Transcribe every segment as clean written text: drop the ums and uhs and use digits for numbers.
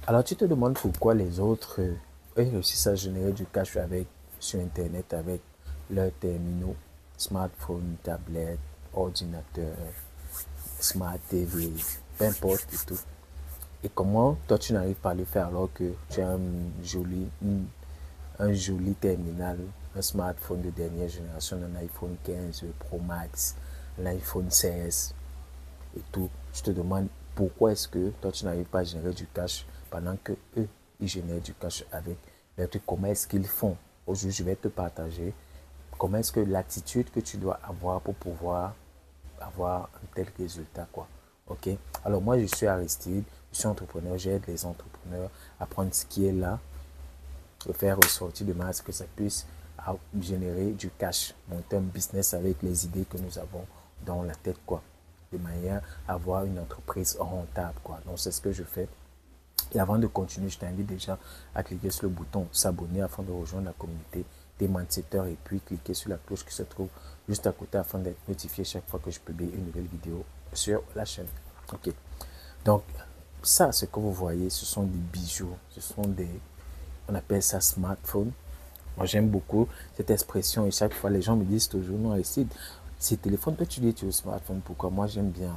Alors, tu te demandes pourquoi les autres réussissent à générer du cash sur Internet avec leurs terminaux, smartphone, tablette, ordinateur, smart TV, peu importe et tout. Et comment toi tu n'arrives pas à le faire alors que tu as un joli terminal, un smartphone de dernière génération, un iPhone 15 Pro Max, un iPhone 16 et tout. Je te demande pourquoi est-ce que toi tu n'arrives pas à générer du cash pendant que eux ils génèrent du cash avec les trucs. Comment est-ce qu'ils font? Aujourd'hui, je vais te partager comment est-ce que l'attitude que tu dois avoir pour pouvoir avoir un tel résultat, quoi. Ok? Alors, moi, je suis Aristide, je suis entrepreneur, j'aide les entrepreneurs à prendre ce qui est là, le faire ressortir de masse, que ça puisse générer du cash, monter un business avec les idées que nous avons dans la tête, quoi. De manière à avoir une entreprise rentable, quoi. Donc, c'est ce que je fais. Et avant de continuer, je t'invite déjà à cliquer sur le bouton s'abonner afin de rejoindre la communauté des mindsetters et puis cliquer sur la cloche qui se trouve juste à côté afin d'être notifié chaque fois que je publie une nouvelle vidéo sur la chaîne. Ok. Donc, ça, ce que vous voyez, ce sont des bijoux, ce sont des, on appelle ça smartphone. Moi, j'aime beaucoup cette expression et chaque fois, les gens me disent toujours, non, Aristide, ces téléphones, toi, tu dis tu es au smartphone. Pourquoi? Moi, j'aime bien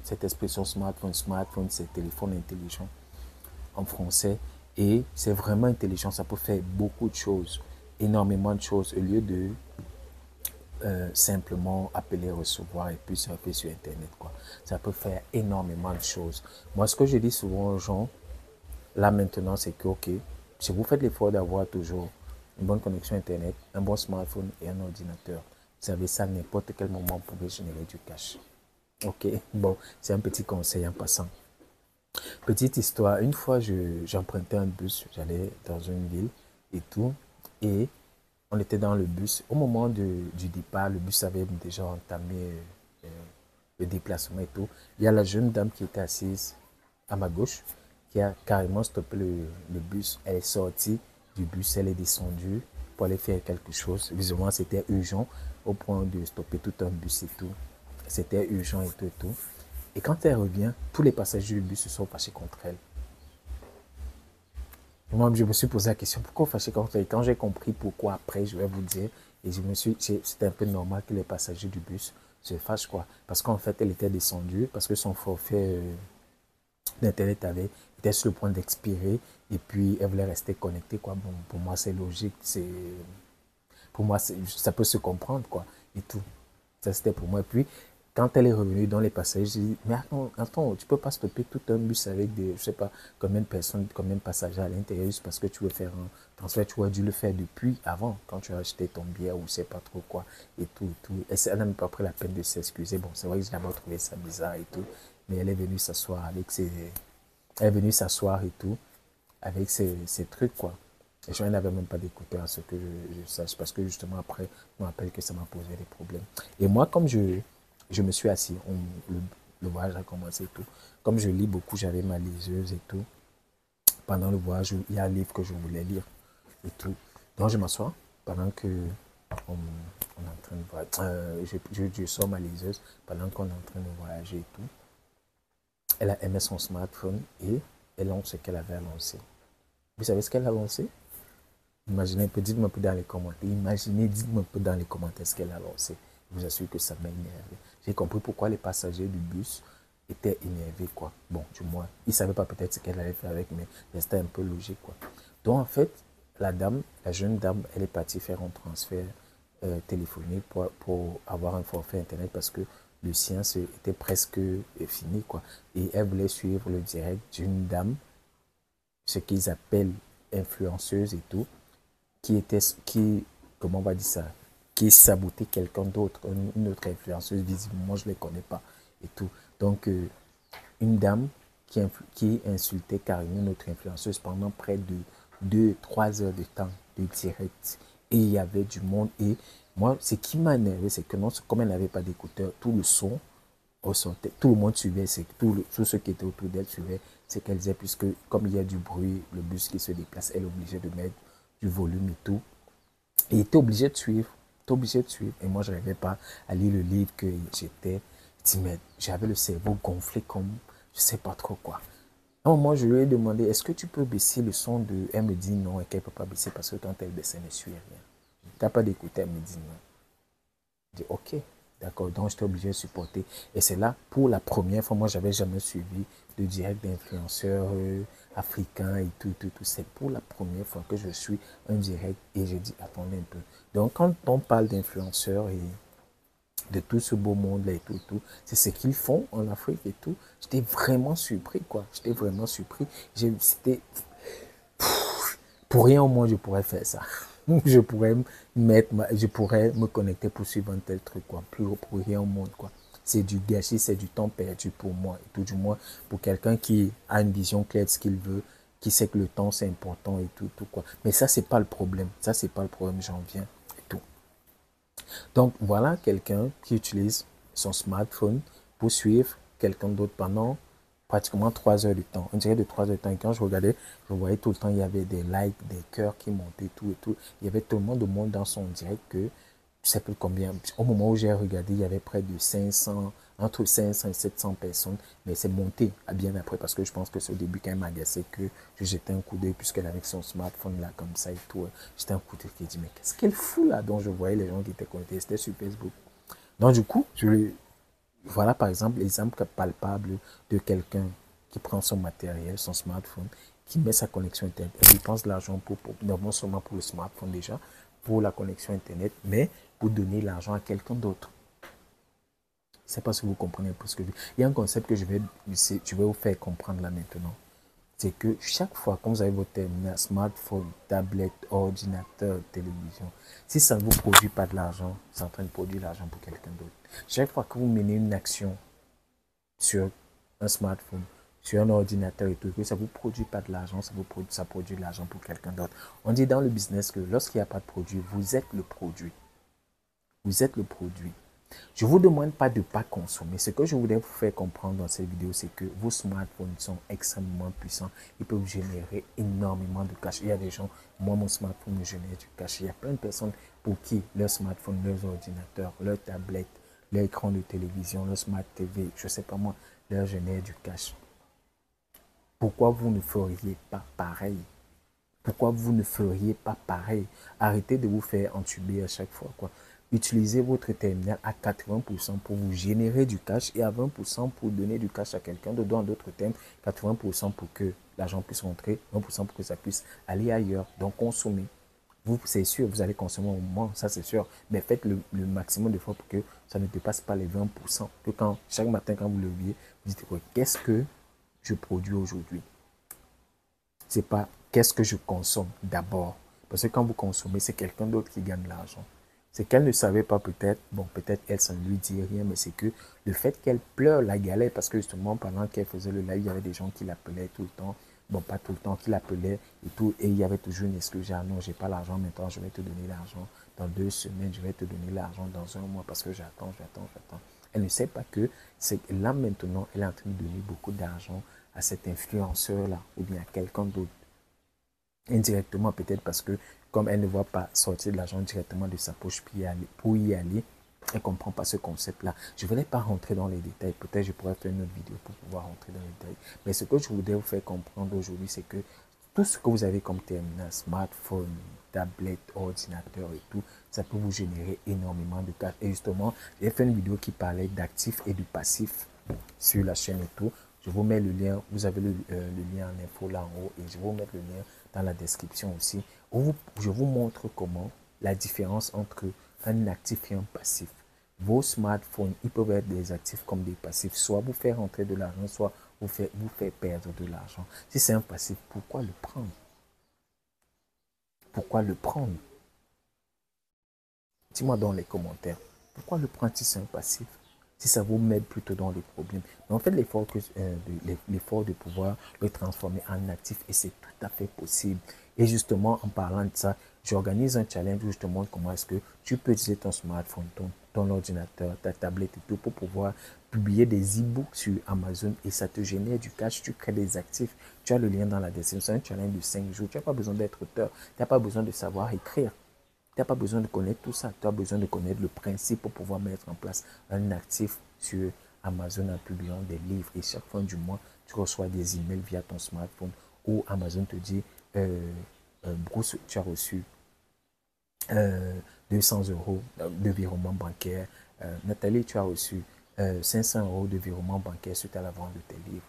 cette expression smartphone. Smartphone, c'est téléphone intelligent en français et c'est vraiment intelligent. Ça peut faire beaucoup de choses, énormément de choses au lieu de simplement appeler, recevoir et puis surfer sur Internet, quoi. Ça peut faire énormément de choses. Moi, ce que je dis souvent aux gens, là maintenant, c'est que, ok, si vous faites l'effort d'avoir toujours une bonne connexion Internet, un bon smartphone et un ordinateur, vous savez ça, à n'importe quel moment, vous pouvez générer du cash. Ok, bon, c'est un petit conseil en passant. Petite histoire, une fois, j'empruntais un bus, j'allais dans une ville et tout, et on était dans le bus. Au moment du départ, le bus avait déjà entamé le déplacement et tout. Il y a la jeune dame qui était assise à ma gauche, qui a carrément stoppé le bus. Elle est sortie du bus, elle est descendue pour aller faire quelque chose. Visiblement, c'était urgent au point de stopper tout un bus et tout. C'était urgent et tout et tout. Et quand elle revient, tous les passagers du bus se sont fâchés contre elle. Moi, je me suis posé la question, pourquoi fâcher contre elle? Et quand j'ai compris pourquoi après, je vais vous dire, et c'était un peu normal que les passagers du bus se fâchent, quoi. Parce qu'en fait, elle était descendue, parce que son forfait d'Internet était sur le point d'expirer, et puis elle voulait rester connectée, quoi. Bon, pour moi, c'est logique, pour moi, ça peut se comprendre, quoi, et tout. Ça, c'était pour moi. Et puis, quand elle est revenue dans les passagers, j'ai dit, mais attends, tu peux pas stopper tout un bus avec des, je sais pas, combien de personnes, combien de passagers à l'intérieur, juste parce que tu veux faire un transfert, tu aurais dû le faire depuis avant, quand tu as acheté ton billet ou je sais pas trop quoi, et tout, et tout. Et elle n'a même pas pris la peine de s'excuser. Bon, c'est vrai que j'ai d'abord trouvé ça bizarre et tout, mais elle est venue s'asseoir avec elle est venue s'asseoir et tout, avec ses trucs, quoi. Et je n'avais même pas d'écouteur à ce que je sache, parce que justement après, je me rappelle que ça m'a posé des problèmes. Et moi, comme je me suis assis, le voyage a commencé et tout. Comme je lis beaucoup, j'avais ma liseuse et tout. Pendant le voyage, il y a un livre que je voulais lire et tout. Donc je m'assois pendant que on est en train de voyager. Je sors ma liseuse pendant qu'on est en train de voyager et tout. Elle a aimé son smartphone et elle lance ce qu'elle avait annoncé. Vous savez ce qu'elle a lancé? Imaginez un peu, dites-moi un peu dans les commentaires. Imaginez, dites-moi un peu dans les commentaires ce qu'elle a lancé. Je vous assure que ça m'a énervé. J'ai compris pourquoi les passagers du bus étaient énervés, quoi. Bon, du moins, ils ne savaient pas peut-être ce qu'elle allait faire avec, mais c'était un peu logique, quoi. Donc, en fait, la dame, la jeune dame, elle est partie faire un transfert téléphonique pour avoir un forfait Internet parce que le sien était presque fini, quoi. Et elle voulait suivre le direct d'une dame, ce qu'ils appellent influenceuse et tout, comment on va dire ça, qui sabotait quelqu'un d'autre, une autre influenceuse, visiblement, je ne les connais pas et tout. Donc, une dame qui insultait carrément notre influenceuse pendant près de 2 3 heures de temps de direct. Et il y avait du monde. Et moi, ce qui m'a énervé, c'est que non, comme elle n'avait pas d'écouteur, tout le son ressortait. Tout le monde suivait, tous ceux qui étaient autour d'elle suivaient ce qu'elle disait, puisque comme il y a du bruit, le bus qui se déplace, elle est obligée de mettre du volume et tout. Et était obligé de suivre. Était obligé de suivre. Et moi, je n'arrivais pas à lire le livre que j'étais. J'avais le cerveau gonflé comme je ne sais pas trop quoi. À un moment, je lui ai demandé, est-ce que tu peux baisser le son de... Elle me dit non et qu'elle ne peut pas baisser parce que quand elle baisse, elle ne suit rien. Tu n'as pas d'écouter, elle me dit non. Je dis ok, d'accord, donc j'étais obligé de supporter. Et c'est là, pour la première fois, moi, j'avais jamais suivi de direct d'influenceurs africains et tout. C'est pour la première fois que je suis un direct et je dis, attendez un peu. Donc, quand on parle d'influenceurs et de tout ce beau monde-là et tout, c'est ce qu'ils font en Afrique et tout. J'étais vraiment surpris, quoi. J'étais vraiment surpris. C'était pour rien au moins, je pourrais faire ça. Je pourrais je pourrais me connecter pour suivre un tel truc, quoi. Pour rien au monde, quoi. C'est du gâchis, c'est du temps perdu pour moi. Et tout du moins, pour quelqu'un qui a une vision claire de ce qu'il veut, qui sait que le temps c'est important et tout, quoi. Mais ça, c'est pas le problème. Ça, c'est pas le problème, j'en viens et tout. Donc, voilà quelqu'un qui utilise son smartphone pour suivre quelqu'un d'autre pendant pratiquement 3 heures de temps. On dirait de 3 heures de temps. Et quand je regardais, je voyais tout le temps, il y avait des likes, des cœurs qui montaient, tout et tout. Il y avait tellement de monde dans son direct que je sais plus combien. Au moment où j'ai regardé, il y avait près de 500, entre 500 et 700 personnes. Mais c'est monté à bien après parce que je pense que c'est au début quand même agacé que je jetais un coup d'œil puisqu'elle avait son smartphone là comme ça et tout. J'étais un coup d'œil qui dit mais qu'est-ce qu'elle fout là? Donc je voyais les gens qui étaient connectés. C'était sur Facebook. Donc du coup, voilà par exemple l'exemple palpable de quelqu'un qui prend son matériel, son smartphone, qui met sa connexion Internet et dépense de l'argent non seulement pour le smartphone déjà, pour la connexion Internet, mais pour donner l'argent à quelqu'un d'autre. Je ne sais pas si vous comprenez un peu ce que je veux dire. Il y a un concept que je vais vous faire comprendre là maintenant. C'est que chaque fois que vous avez votre terminal, smartphone, tablette, ordinateur, télévision, si ça ne vous produit pas de l'argent, c'est en train de produire l'argent pour quelqu'un d'autre. Chaque fois que vous menez une action sur un smartphone, sur un ordinateur et tout, que ça ne vous produit pas de l'argent, ça produit de l'argent pour quelqu'un d'autre. On dit dans le business que lorsqu'il n'y a pas de produit, vous êtes le produit. Vous êtes le produit. Je ne vous demande pas de ne pas consommer. Ce que je voudrais vous faire comprendre dans cette vidéo, c'est que vos smartphones sont extrêmement puissants. Ils peuvent générer énormément de cash. Il y a des gens, moi, mon smartphone me génère du cash. Il y a plein de personnes pour qui leur smartphone, leurs ordinateurs, leur tablette, leur écran de télévision, leur smart TV, je ne sais pas moi, leur génère du cash. Pourquoi vous ne feriez pas pareil? Pourquoi vous ne feriez pas pareil? Arrêtez de vous faire entuber à chaque fois, quoi. Utilisez votre terminal à 80% pour vous générer du cash et à 20% pour donner du cash à quelqu'un. Dans d'autres termes, 80% pour que l'argent puisse rentrer, 20% pour que ça puisse aller ailleurs. Donc, consommez. Vous, c'est sûr, vous allez consommer au moment, ça c'est sûr. Mais faites le maximum d'efforts pour que ça ne dépasse pas les 20%. Que chaque matin, quand vous levez, vous dites, qu'est-ce que je produis aujourd'hui? C'est pas qu'est-ce que je consomme d'abord. Parce que quand vous consommez, c'est quelqu'un d'autre qui gagne l'argent. C'est qu'elle ne savait pas peut-être, bon peut-être elle, ça ne lui dit rien, mais c'est que le fait qu'elle pleure la galère, parce que justement pendant qu'elle faisait le live, il y avait des gens qui l'appelaient tout le temps, bon pas tout le temps, qui l'appelaient et tout, et il y avait toujours une excuse, ah non, j'ai pas l'argent maintenant, je vais te donner l'argent dans 2 semaines, je vais te donner l'argent dans 1 mois parce que j'attends. Elle ne sait pas que c'est là maintenant, elle est en train de donner beaucoup d'argent à cet influenceur-là ou bien à quelqu'un d'autre. Indirectement peut-être parce que comme elle ne voit pas sortir de l'argent directement de sa poche pour y aller, elle ne comprend pas ce concept-là. Je ne voulais pas rentrer dans les détails. Peut-être je pourrais faire une autre vidéo pour pouvoir rentrer dans les détails. Mais ce que je voudrais vous faire comprendre aujourd'hui, c'est que tout ce que vous avez comme terminal, smartphone, tablette, ordinateur et tout, ça peut vous générer énormément de cash. Et justement, j'ai fait une vidéo qui parlait d'actifs et du passif sur la chaîne et tout. Je vous mets le lien, vous avez le lien en info là en haut et je vais vous mettre le lien dans la description aussi, où je vous montre comment la différence entre un actif et un passif. Vos smartphones, ils peuvent être des actifs comme des passifs, soit vous faire rentrer de l'argent, soit vous faire perdre de l'argent. Si c'est un passif, pourquoi le prendre? Pourquoi le prendre? Dis-moi dans les commentaires, pourquoi le prendre si c'est un passif? Si ça vous met plutôt dans les problèmes. Mais en fait, l'effort de pouvoir le transformer en actif et c'est tout à fait possible. Et justement, en parlant de ça, j'organise un challenge où je te montre comment est-ce que tu peux utiliser ton smartphone, ton ordinateur, ta tablette et tout pour pouvoir publier des e-books sur Amazon et ça te génère du cash, tu crées des actifs. Tu as le lien dans la description. C'est un challenge de 5 jours. Tu n'as pas besoin d'être auteur. Tu n'as pas besoin de savoir écrire. Tu n'as pas besoin de connaître tout ça. Tu as besoin de connaître le principe pour pouvoir mettre en place un actif sur Amazon en publiant des livres. Et chaque fin du mois, tu reçois des emails via ton smartphone ou Amazon te dit, Bruce, tu as reçu 200 euros de virement bancaire. Nathalie, tu as reçu 500 euros de virement bancaire suite à la vente de tes livres.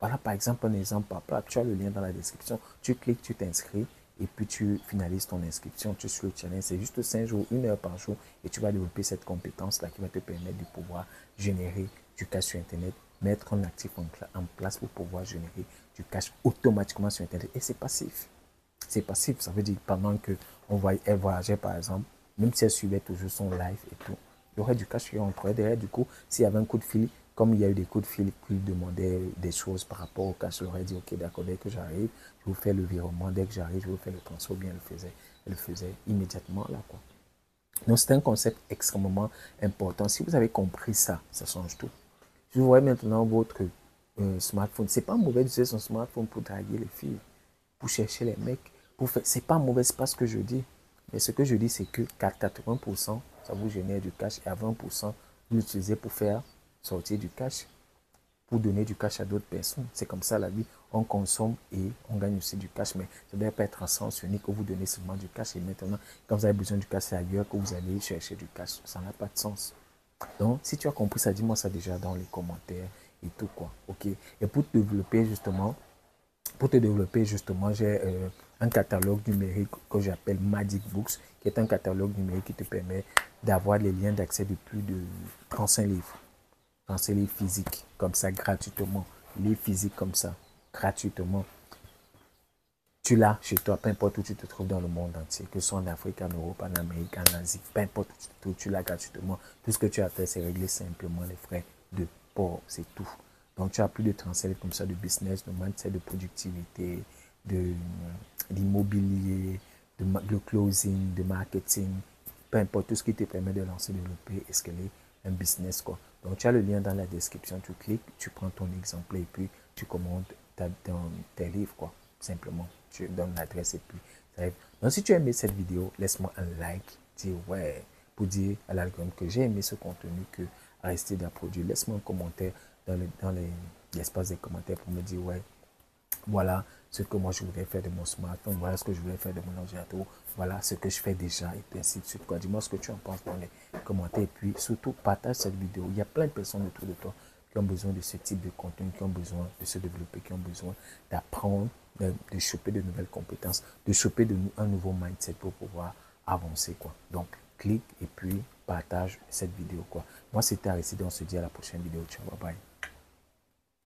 Voilà par exemple un exemple par plat. Tu as le lien dans la description. Tu cliques, tu t'inscris et puis tu finalises ton inscription. Tu suis le challenge. C'est juste 5 jours, 1 heure par jour et tu vas développer cette compétence-là qui va te permettre de pouvoir générer du cash sur Internet, mettre un actif en place pour pouvoir générer du cash automatiquement sur Internet. Et c'est passif. C'est passif, ça veut dire pendant elle voyageait par exemple, même si elle suivait toujours son live et tout, il y aurait du cash qui rentrait derrière. Du coup, s'il y avait un coup de fil, comme il y a eu des coups de fil qui lui demandaient des choses par rapport au cash, elle aurait dit ok, d'accord, dès que j'arrive, je vous fais le virement, dès que j'arrive, je vous fais le transfert, ou bien elle le faisait immédiatement là quoi. Donc c'est un concept extrêmement important. Si vous avez compris ça, ça change tout. Si vous voyez maintenant votre smartphone, c'est pas mauvais d'utiliser son smartphone pour draguer les filles, pour chercher les mecs, pour faire. C'est pas mauvais, c'est pas ce que je dis. Mais ce que je dis, c'est que 80%, ça vous génère du cash et à 20%, vous l'utilisez pour faire sortir du cash, pour donner du cash à d'autres personnes. C'est comme ça la vie. On consomme et on gagne aussi du cash, mais ça ne doit pas être en sens unique que vous donnez seulement du cash et maintenant, quand vous avez besoin du cash, c'est ailleurs que vous allez chercher du cash. Ça n'a pas de sens. Donc, si tu as compris ça, dis-moi ça déjà dans les commentaires et tout quoi. Ok. Et pour te développer justement, j'ai un catalogue numérique que j'appelle Magic Books, qui est un catalogue numérique qui te permet d'avoir les liens d'accès de plus de 35 livres. 35 livres physiques, comme ça, gratuitement. Livres physiques comme ça, gratuitement. Tu l'as chez toi, peu importe où tu te trouves dans le monde entier, que ce soit en Afrique, en Europe, en Amérique, en Asie, peu importe où tu te trouves, tu l'as gratuitement. Tout ce que tu as fait, c'est régler simplement les frais de port, c'est tout. Donc, tu as plus de transferts comme ça de business, de mindset, de productivité, d'immobilier, de closing, de marketing, peu importe tout ce qui te permet de lancer, développer, escaler un business, quoi. Donc, tu as le lien dans la description, tu cliques, tu prends ton exemple et puis tu commandes tes livres, quoi, simplement. Tu donnes l'adresse et puis ça arrive. Donc, si tu as aimé cette vidéo, laisse-moi un like, dis ouais, pour dire à l'algorithme que j'ai aimé ce contenu, que Aristide a produit. Laisse-moi un commentaire dans l'espace des commentaires pour me dire ouais, voilà ce que moi je voudrais faire de mon smartphone, voilà ce que je voudrais faire de mon ordinateur, voilà ce que je fais déjà et ainsi de suite. Dis-moi ce que tu en penses dans les commentaires et puis surtout partage cette vidéo. Il y a plein de personnes autour de toi qui ont besoin de ce type de contenu, qui ont besoin de se développer, qui ont besoin d'apprendre, de choper de nouvelles compétences, de choper un nouveau mindset pour pouvoir avancer, quoi. Donc, clique et puis partage cette vidéo, quoi. Moi, c'était Aristide, on se dit à la prochaine vidéo. Ciao, bye bye.